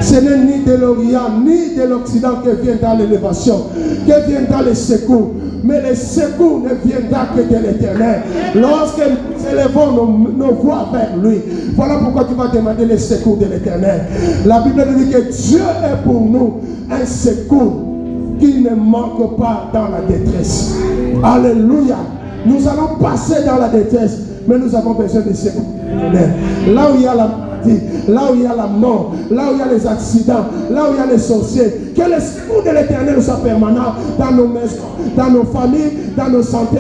Ce n'est ni de l'Orient ni de l'Occident que viendra l'élévation, que viendra le secours. Mais le secours ne viendra que de l'Éternel. Lorsque nous élevons nos voix vers lui, voilà pourquoi tu vas demander le secours de l'Éternel. La Bible nous dit que Dieu est pour nous un secours qui ne manque pas dans la détresse. Alléluia. Nous allons passer dans la détresse, mais nous avons besoin de secours. Là où il y a la maladie, là où il y a la mort, là où il y a les accidents, là où il y a les sorciers, que le secours de l'Éternel soit permanent dans nos maisons, dans nos familles, dans nos santé.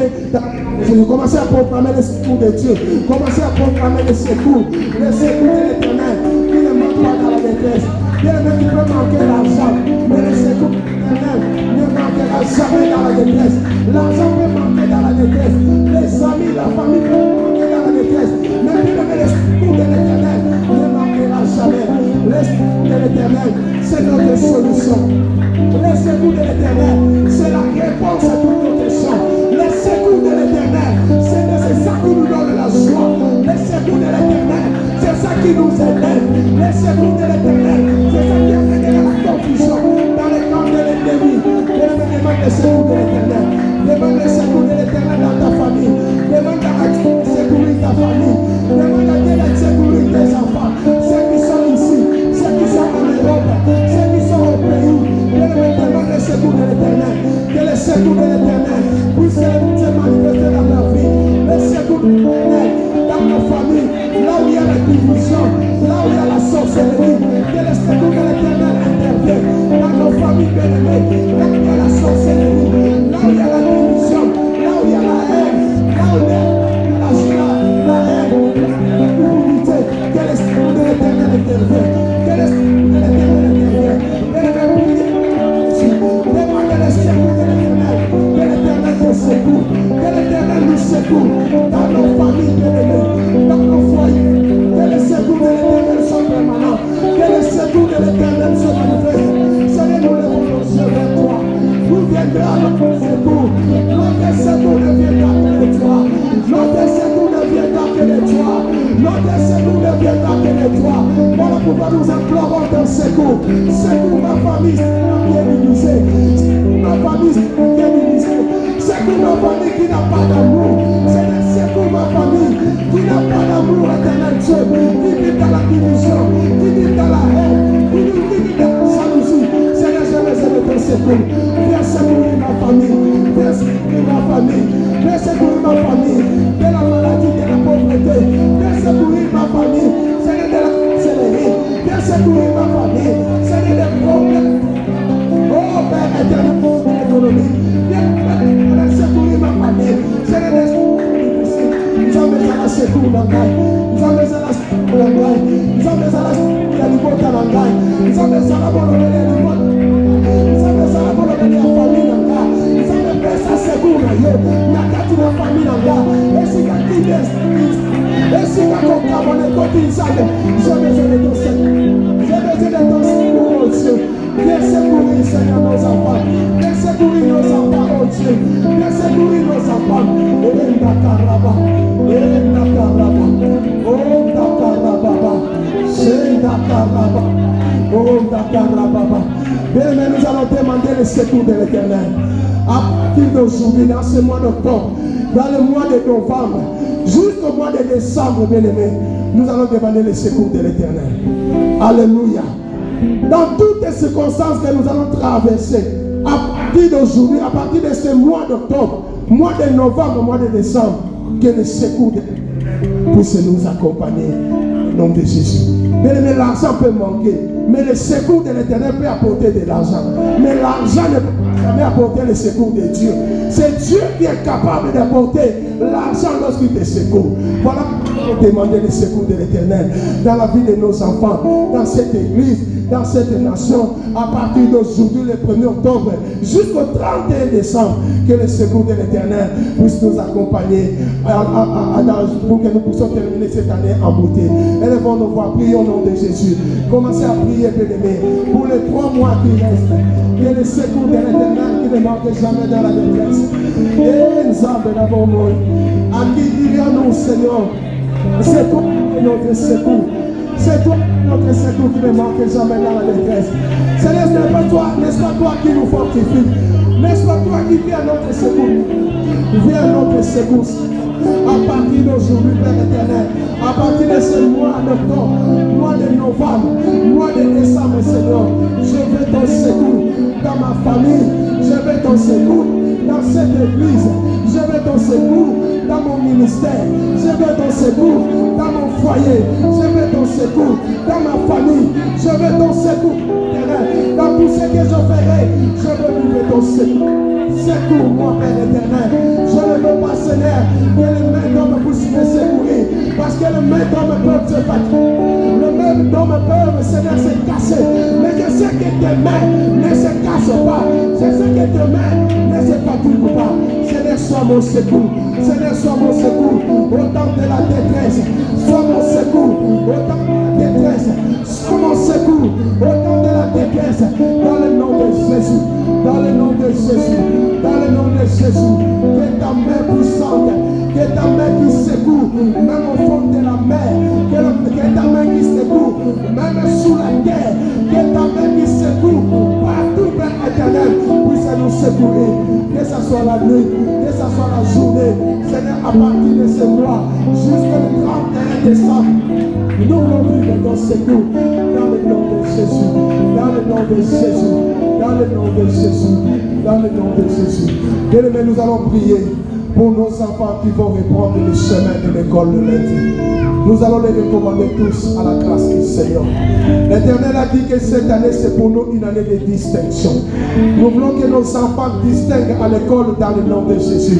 Commencez à proclamer le secours de Dieu. Commencez à proclamer le secours de l'Éternel qui ne manque pas dans la détresse. Bien même tu peux manquer l'argent, mais le secours de l'Éternel ne manquera jamais dans la détresse. L'argent peut manquer dans la détresse. Les amis, la famille peut manquer dans la détresse. Mais le secours de l'Éternel ne manquera jamais. Le secours de l'Éternel, c'est notre solution. Le secours de l'Éternel, c'est la réponse à toutes nos questions. Le secours de l'Éternel, c'est ça qui nous donne la joie. Le secours de l'Éternel, c'est ça qui nous élève. Le secours de l'Éternel, c'est ça qui amène à la confusion dans les camps de l'ennemi. Demande le secours de l'Éternel. Demande le secours de l'Éternel dans ta famille. Demande à Dieu de secourir ta famille. Demande à Dieu de secourir tes enfants. Ceux qui sont ici, ceux qui sont en Europe, ceux qui sont au pays. Demande le secours de l'Éternel. Que le secours de l'Éternel puisse se manifester dans ta vie. Le secours de l'Éternel dans nos familles. Là où il y a la division, là où il y a la sorcellerie. Que le secours de l'Éternel intervienne dans nos familles bien-aimées. Là où il y a la sorcellerie, là où il y a la division, là où il y a la haine, là où il y a la joie, la haine, l'humilité. Que le secours de l'Éternel intervienne. Que le secours de l'Éternel intervienne. Demandez le secours de l'Éternel. Que l'Éternel te secoue. Que l'Éternel nous secoue dans nos familles bien-aimées, dans nos foyers. Que le secours de l'Éternel soit permanent. Que le secours de l'Éternel soit manifeste. Seigneur, nous levons nos yeux vers toi. Nous viendra notre secours. Notre secours ne viendra que de toi. Notre secours ne viendra que de toi. Notre secours ne viendra que de toi. Voilà pourquoi nous implorons ton secours. Secours ma famille qui est divisée. Ma famille qui est divisée. Secours ma famille qui n'a pas d'amour. Secours ma famille qui n'a pas d'amour éternel Dieu. Qui vit dans la division, qui vit dans la haine, qui vit dans la jalousie. Seigneur, je besoin de ton secours. Viens secourir ma famille. Viens secourir ma famille. Viens secourir ma famille de la maladie, de la pauvreté. Viens secourir ma famille. Seigneur, de la sorcellerie. Viens secourir ma famille. Seigneur, des problèmes. Oh Père éternel, l'économie. Viens secourir ma famille. Seigneur, des difficiles. Nous avons besoin de secours dans la nous avons besoin de secours dans la nous avons besoin de secours dans la nous avons besoin de secours dans la nous avons besoin de la famille dans la nous avons besoin de secours dans la la famille dans la et si tu as dit et si tu as compris j'ai besoin de ton secours. J'ai besoin de ton secours, oh Dieu. Viens secourir, Seigneur, nos enfants. Viens secourir nos enfants, oh Dieu. Viens secourir nos enfants. Bien, mais nous allons demander le secours de l'Éternel. À partir d'aujourd'hui, dans ce mois d'octobre, dans le mois de novembre, jusqu'au mois de décembre, bien aimé, nous allons demander le secours de l'Éternel. Alléluia. Dans toutes les circonstances que nous allons traverser, à partir d'aujourd'hui, à partir de ce mois d'octobre, mois de novembre, mois de décembre, que le secours de l'Éternel puisse nous accompagner au nom de Jésus. Bien aimé, l'argent peut manquer, mais le secours de l'Éternel peut apporter de l'argent. Mais l'argent ne peut jamais apporter le secours de Dieu. C'est Dieu qui est capable d'apporter l'argent lorsqu'il te secoue. Voilà pourquoi nous demandons le secours de l'Éternel dans la vie de nos enfants, dans cette église, dans cette nation, à partir d'aujourd'hui, le 1er octobre, jusqu'au 31 décembre, que le secours de l'Éternel puisse nous accompagner pour que nous puissions terminer cette année en beauté. Élevons nos voix, prions au nom de Jésus. Commencez à prier, bien-aimés, pour les 3 mois qui restent. Que le secours de l'Éternel qui ne manque jamais dans la détresse. Et nous avons d'abord moi. À qui dirions-nous, Seigneur, c'est toi notre secours. C'est toi notre secours qui ne manque jamais dans la détresse. Seigneur, ce n'est pas toi, n'est-ce pas toi qui nous fortifie? N'est-ce pas toi qui viens à notre secours? Viens à notre secours. À partir d'aujourd'hui, Père éternel, à partir de ce mois d'octobre, mois de novembre, mois de décembre, Seigneur, je veux ton secours dans ma famille, je veux ton secours dans cette église, je veux ton secours dans mon ministère, je veux ton secours dans mon foyer, je veux ton secours dans ma famille, je veux ton secours dans tout ce que je ferai, je veux vivre ton secours. Secours-moi, Père éternel. Je ne veux pas, Seigneur, que les mains d'hommes puissent me secourir, parce que les mains d'hommes peuvent se fatiguer. Les mains d'hommes peuvent, Seigneur, se casser. Mais je sais que tes mains ne se cassent pas. Je sais que tes mains ne se fatiguent pas. Seigneur, sois mon secours. Seigneur, sois mon secours au temps de la détresse. Sois mon secours au temps de la détresse. Sois mon secours au temps de la détresse. Dans le nom de Jésus. Dans le nom de Jésus. Dans le nom de Jésus. Que ta main puissante, que ta main qui secoue, même au fond de la mer, que ta main qui secoue, même sous la terre, que ta main qui secoue, partout, Père éternel, puisse nous secourir. Que ce soit la nuit, que ce soit la journée, Seigneur, à partir de ce mois, jusqu'au 31 décembre, nous voulons vivre ton secours dans le nom de Jésus, dans le nom de Jésus, dans le nom de Jésus, dans le nom de Jésus. Bien-aimés, nous allons prier pour nos enfants qui vont reprendre le chemin de l'école le lundi. Nous allons les recommander tous à la grâce du Seigneur. L'Éternel a dit que cette année, c'est pour nous une année de distinction. Nous voulons que nos enfants distinguent à l'école dans le nom de Jésus.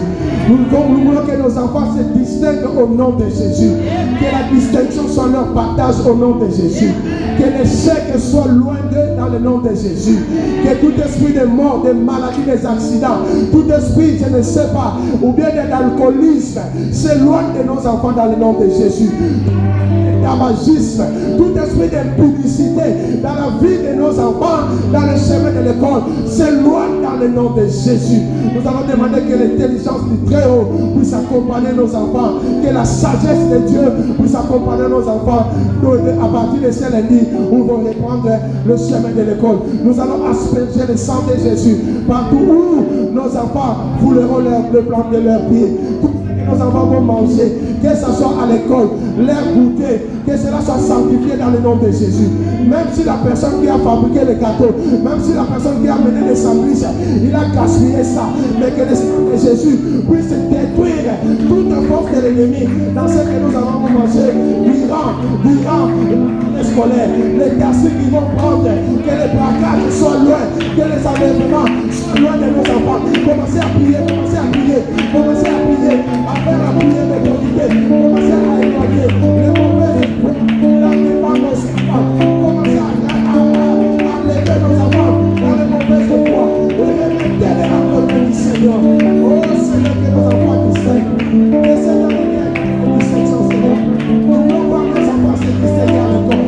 Nous voulons que nos enfants se distinguent au nom de Jésus. Que la distinction soit leur partage au nom de Jésus. Que l'échec soit loin d'eux dans le nom de Jésus. Que tout esprit de mort, de maladie, des accidents, tout esprit, je ne sais pas, ou bien d'alcoolisme, s'éloigne de nos enfants dans le nom de Jésus. Tabagisme, tout esprit d'impudicité dans la vie de nos enfants, dans le chemin de l'école, s'éloigne dans le nom de Jésus. Nous allons demander que l'intelligence du Très-Haut puisse accompagner nos enfants, que la sagesse de Dieu puisse accompagner nos enfants. À partir de ce lundi, ou vont reprendre le chemin de l'école. Nous allons asperger le sang de Jésus partout où nos enfants fouleront le plan de leurs pieds. Nos enfants vont manger, que ce soit à l'école, leur goûter, que cela soit sanctifié dans le nom de Jésus. Même si la personne qui a fabriqué le gâteau, même si la personne qui a mené les sandwichs, il a gaspillé ça, mais que le sang de Jésus puisse détruire toute force de l'ennemi dans ce que nous allons manger durant les scolaires, les gastriques qui vont prendre, que les braquages soient loin, que les enlèvements soient loin de nos enfants. Commencez à prier, commencez à prier, commencez à prier, à faire la prière d'autorité, commencez à éloigner les mauvais esprits, la dépendance nos enfants, commencez à lever nos enfants dans les mauvaises voies, remettez-les à côté du Seigneur. Oh Seigneur, que nos enfants distinguent, que Seigneur nous distinction, Seigneur. Nous voulons voir nos enfants se distinguer à l'école.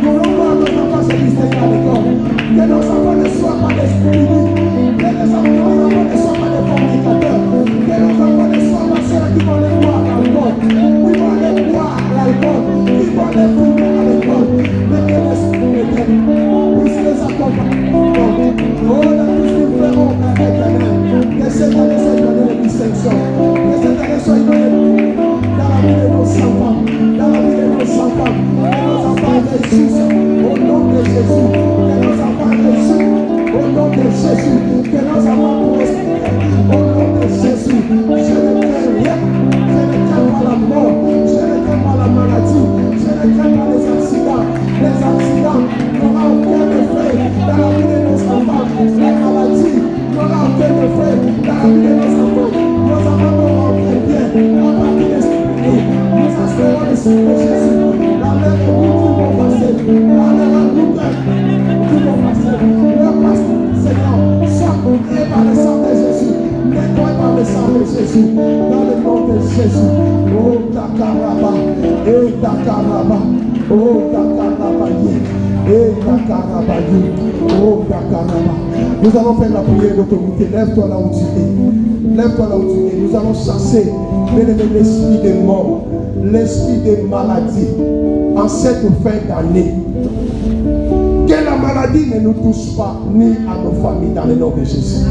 Nous voulons voir nos enfants se distinguer à l'école. Que nos enfants ne soient pas des spirites, que nos enfants ne soient pas des communicateurs, que nos enfants ne soient pas ceux qui vont les boire à l'alcool, qui vont les boire à l'alcool, qui vont les fumer à l'école, mais que l'Esprit éternel puisse les accompagner. Oh, dans tout ce qu'ils feront, Père éternel, que cette année soit une année de distinction, que cette année soit une année dans la vie de nos enfants, dans la vie de nos enfants, que nos enfants réussissent au nom de Jésus, que nos enfants réussissent au nom de Jésus, que nos enfants prospèrent au nom de Jésus. Je ne crains rien, je ne crains pas la mort, je ne crains pas la maladie, je ne crains pas les accidents. Les accidents n'auront aucun effet dans la vie de nos enfants, la maladie n'aura aucun effet dans la vie de nos enfants. Nos enfants vont très bien à partir de ce pays. Nous espérons le Seigneur de Jésus. La mer de route qui vont passer, la mer de route qui vont passer. Leur pasteur, Seigneur, soit couvert par le sang de Jésus, nettoyé par le sang de Jésus, dans le nom de Jésus. Oh, Takaraba, et Takaraba, oh, Takaraba, et Takaraba, oh, Takaraba. Nous allons faire la prière d'autorité. Lève-toi là où tu es. Lève-toi là où tu es. Nous allons chasser l'esprit de mort, l'esprit de maladie en cette fin d'année. Que la maladie ne nous touche pas, ni à nos familles, dans le nom de Jésus.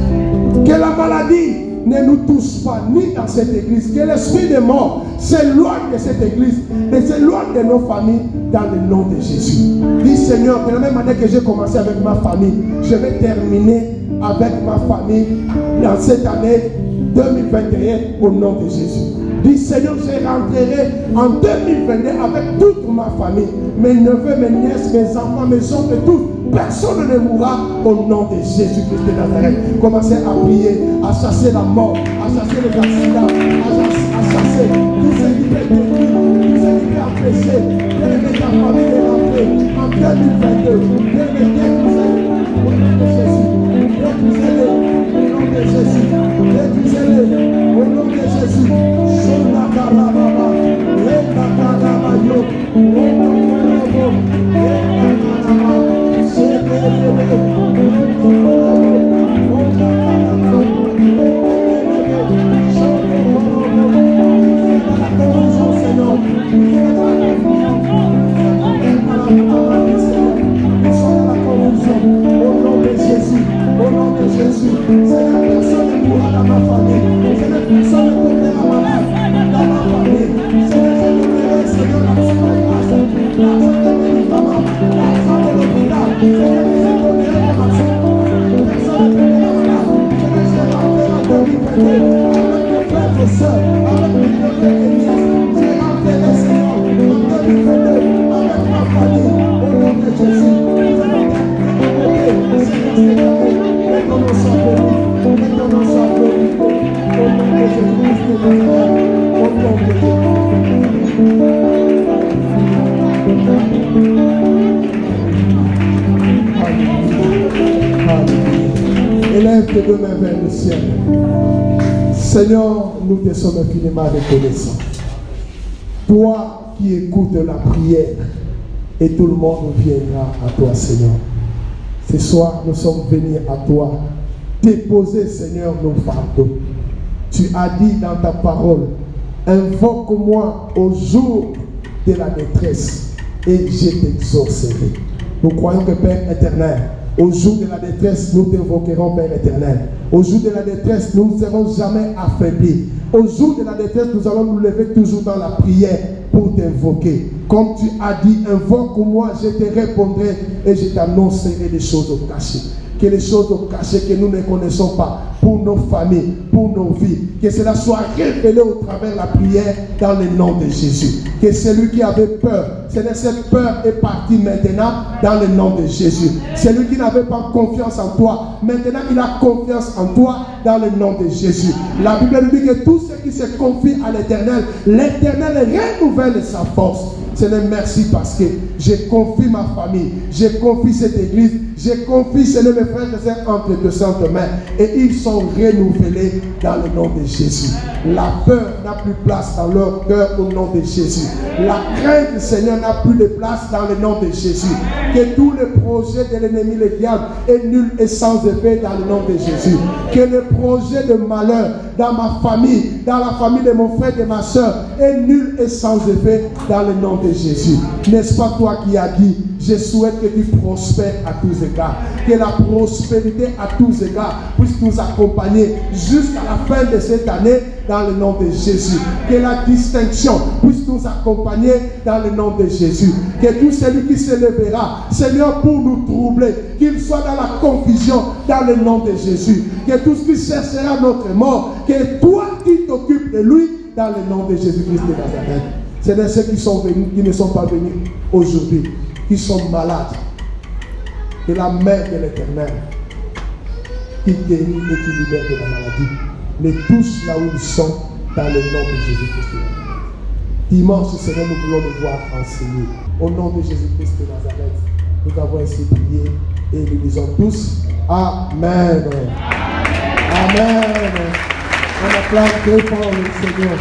Que la maladie ne nous touche pas, ni dans cette église. Que l'esprit de mort s'éloigne de cette église et s'éloigne de nos familles, dans le nom de Jésus. Dis Seigneur, de la même manière que j'ai commencé avec ma famille, je vais terminer avec ma famille dans cette année 2021 au nom de Jésus. Dis Seigneur, je rentrerai en 2022 avec toute ma famille, mes neveux, mes nièces, mes enfants, mes oncles, tous. Personne ne mourra au nom de Jésus-Christ de Nazareth. Commencez à prier, à chasser la mort, à chasser les accidents, à chasser tout ce qui peut détruire, tout ce qui peut empêcher de mettre ta famille de rentrer en 2022. Au nom de Jésus. Détruisez-le au nom de Jésus. Détruisez-le au nom de Jésus. Shona Karababa, Renda Karabayo, au nom de Jésus, Seigneur, personne ne mourra dans ma famille. Seigneur, personne ne tombera malade dans ma famille. Seigneur, je donnerai, Seigneur, l'action de grâce, l'action de médicaments, l'action de l'hôpital. Seigneur, je donnerai l'action de grâce. Personne ne tombera malade. Seigneur, je rentrerai en 2022 avec mes frères et sœurs, avec mes neveux et nièces. Je rentrerai, Seigneur, en 2022 avec ma famille. Au nom de Jésus, Seigneur, que ton nom soit béni, que ton nom soit glorifié, au nom de Jésus-Christ de Nazareth, au nom de Jésus. Alléluia. Élève tes deux mains vers le ciel. Seigneur, nous te sommes infiniment reconnaissants. Toi qui écoutes la prière, et tout le monde viendra à toi, Seigneur. Ce soir, nous sommes venus à toi déposer, Seigneur, nos fardeaux. Tu as dit dans ta parole, invoque-moi au jour de la détresse et je t'exaucerai. Nous croyons que Père éternel, au jour de la détresse, nous t'invoquerons, Père éternel. Au jour de la détresse, nous ne serons jamais affaiblis. Au jour de la détresse, nous allons nous lever toujours dans la prière pour t'invoquer. Comme tu as dit, invoque-moi, je te répondrai et je t'annoncerai des choses cachées. Que les choses cachées que nous ne connaissons pas, pour nos familles, pour nos vies, que cela soit révélé au travers de la prière dans le nom de Jésus. Que celui qui avait peur, cette peur est partie maintenant dans le nom de Jésus. Celui qui n'avait pas confiance en toi, maintenant il a confiance en toi dans le nom de Jésus. La Bible nous dit que tout ce qui se confie à l'Éternel, l'Éternel renouvelle sa force. Seigneur, merci parce que je confie ma famille, je confie cette église, je confie, Seigneur, mes frères et sœurs entre tes saintes mains. Et ils sont renouvelés dans le nom de Jésus. La peur n'a plus place dans leur cœur au nom de Jésus. La crainte, Seigneur, n'a plus de place dans le nom de Jésus. Que tous les projets de l'ennemi, le diable, est nul et sans effet dans le nom de Jésus. Que les projets de malheur dans ma famille, dans la famille de mon frère et de ma soeur, est nul et sans effet dans le nom de Jésus. N'est-ce pas toi qui as dit, je souhaite que tu prospères à tous égards. Que la prospérité à tous égards puisse nous accompagner jusqu'à la fin de cette année dans le nom de Jésus. Que la distinction puisse nous accompagner dans le nom de Jésus. Que tout celui qui se lèvera, Seigneur, pour nous troubler, qu'il soit dans la confusion dans le nom de Jésus. Que tout ce qui cherchera notre mort, que toi qui t'occupes de lui dans le nom de Jésus-Christ de Nazareth. C'est ceux qui sont venus, qui ne sont pas venus aujourd'hui, qui sont malades. Que la main de l'Éternel, qui guérit et qui libère de la maladie, les touche là où ils sont dans le nom de Jésus-Christ. Dimanche, Seigneur, nous voulons le voir enseigner. Au nom de Jésus-Christ de Nazareth, nous avons ainsi prié et nous disons tous Amen. Amen. On acclame très fort le Seigneur.